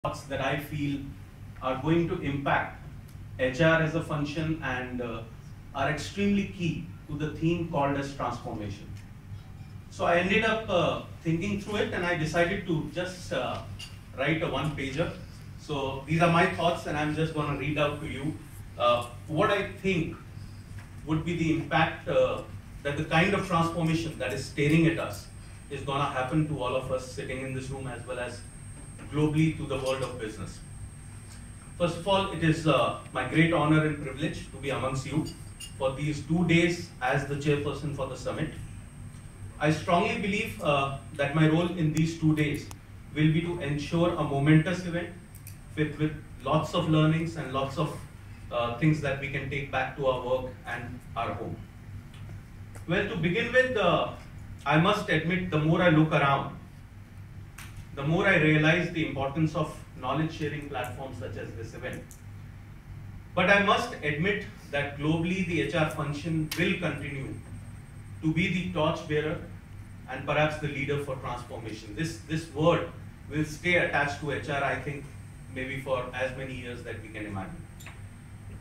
thoughts that I feel are going to impact HR as a function and are extremely key to the theme called as transformation. So I ended up thinking through it and I decided to just write a one-pager. So these are my thoughts and I'm just going to read out to you what I think would be the impact that the kind of transformation that is staring at us is going to happen to all of us sitting in this room as well as globally to the world of business. First of all, it is my great honor and privilege to be amongst you for these 2 days as the chairperson for the summit. I strongly believe that my role in these 2 days will be to ensure a momentous event with lots of learnings and lots of things that we can take back to our work and our home. Well, to begin with, I must admit, the more I look around, the more I realize the importance of knowledge sharing platforms such as this event. But I must admit that globally the HR function will continue to be the torch bearer and perhaps the leader for transformation. This word will stay attached to HR, I think, maybe for as many years that we can imagine.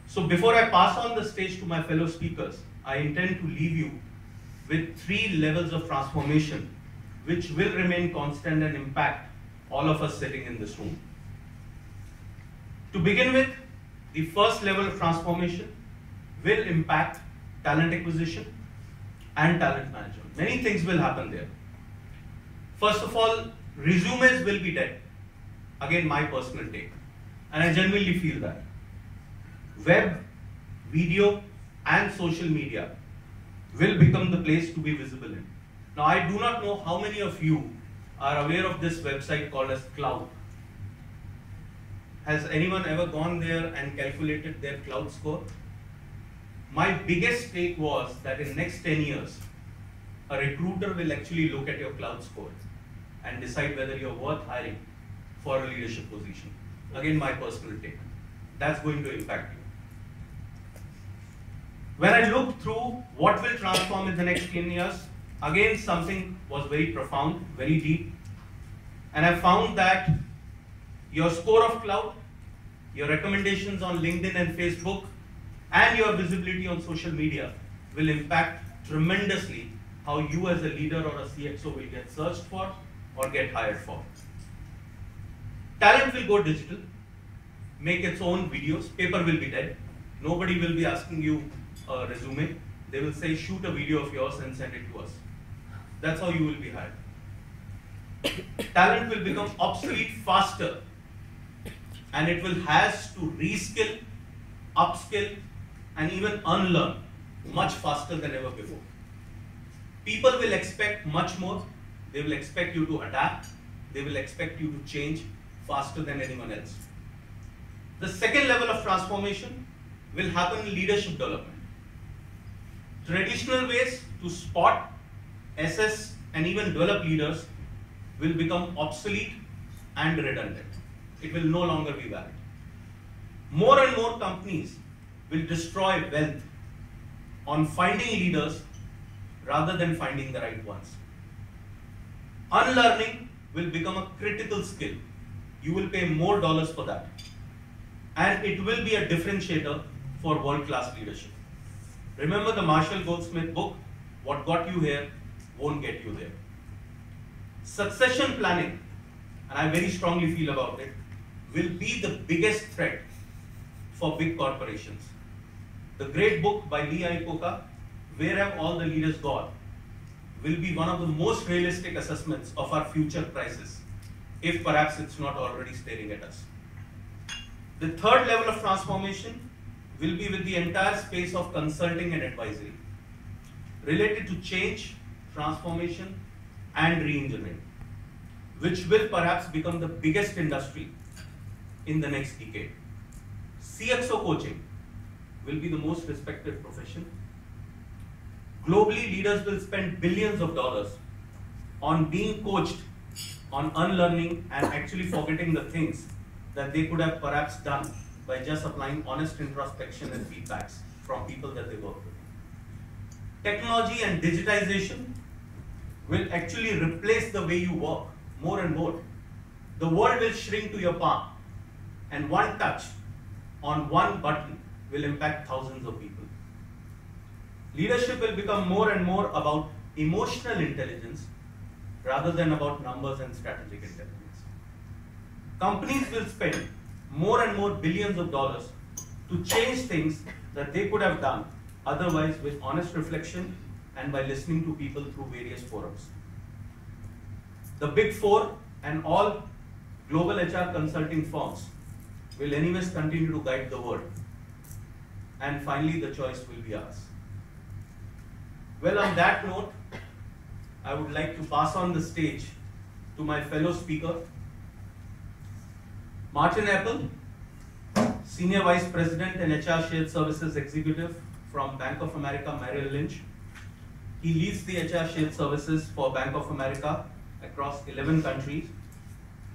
So before I pass on the stage to my fellow speakers, I intend to leave you with 3 levels of transformation which will remain constant and impact all of us sitting in this room. To begin with, the first level of transformation will impact talent acquisition and talent management. Many things will happen there. First of all, resumes will be dead. Again, my personal take. And I genuinely feel that. Web, video, and social media will become the place to be visible in. Now, I do not know how many of you are aware of this website called as Cloud. Has anyone ever gone there and calculated their Cloud score? My biggest take was that in next 10 years, a recruiter will actually look at your Cloud score and decide whether you're worth hiring for a leadership position. Again, my personal take. That's going to impact you. When I looked through what will transform in the next 10 years, again, something was very profound, very deep. And I found that your score of Cloud, your recommendations on LinkedIn and Facebook, and your visibility on social media will impact tremendously how you as a leader or a CXO will get searched for or get hired for. Talent will go digital, make its own videos, paper will be dead. Nobody will be asking you a resume. They will say, shoot a video of yours and send it to us. That's how you will be hired. Talent will become obsolete faster and it will has to reskill, upskill, and even unlearn much faster than ever before. People will expect much more. They will expect you to adapt. They will expect you to change faster than anyone else. The second level of transformation will happen in leadership development. Traditional ways to spot, assess, and even develop leaders will become obsolete and redundant. It will no longer be valid. More and more companies will destroy wealth on finding leaders rather than finding the right ones. Unlearning will become a critical skill. You will pay more dollars for that. And it will be a differentiator for world-class leadership. Remember the Marshall Goldsmith book, what got you here won't get you there. Succession planning, and I very strongly feel about it, will be the biggest threat for big corporations. The great book by Lee Iacocca, Where Have All the Leaders Gone, will be one of the most realistic assessments of our future crisis, if perhaps it's not already staring at us. The third level of transformation will be with the entire space of consulting and advisory, related to change, transformation, and re-engineering, which will perhaps become the biggest industry in the next decade. CXO coaching will be the most respected profession. Globally, leaders will spend billions of dollars on being coached on unlearning and actually forgetting the things that they could have perhaps done by just applying honest introspection and feedbacks from people that they work with. Technology and digitization will actually replace the way you work more and more. The world will shrink to your palm, and one touch on one button will impact thousands of people. Leadership will become more and more about emotional intelligence rather than about numbers and strategic intelligence. Companies will spend more and more billions of dollars to change things that they could have done otherwise with honest reflection and by listening to people through various forums. The Big Four and all global HR consulting firms will anyways continue to guide the world. And finally, the choice will be ours. Well, on that note, I would like to pass on the stage to my fellow speaker, Martin Apple, Senior Vice President and HR Shared Services Executive from Bank of America Merrill Lynch. He leads the HR Shared Services for Bank of America across 11 countries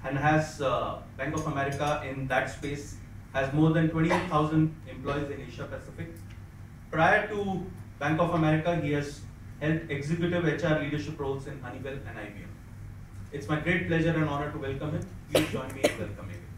and has Bank of America in that space has more than 28,000 employees in Asia Pacific. Prior to Bank of America, he has held executive HR leadership roles in Honeywell and IBM. It's my great pleasure and honor to welcome him. Please join me in welcoming him.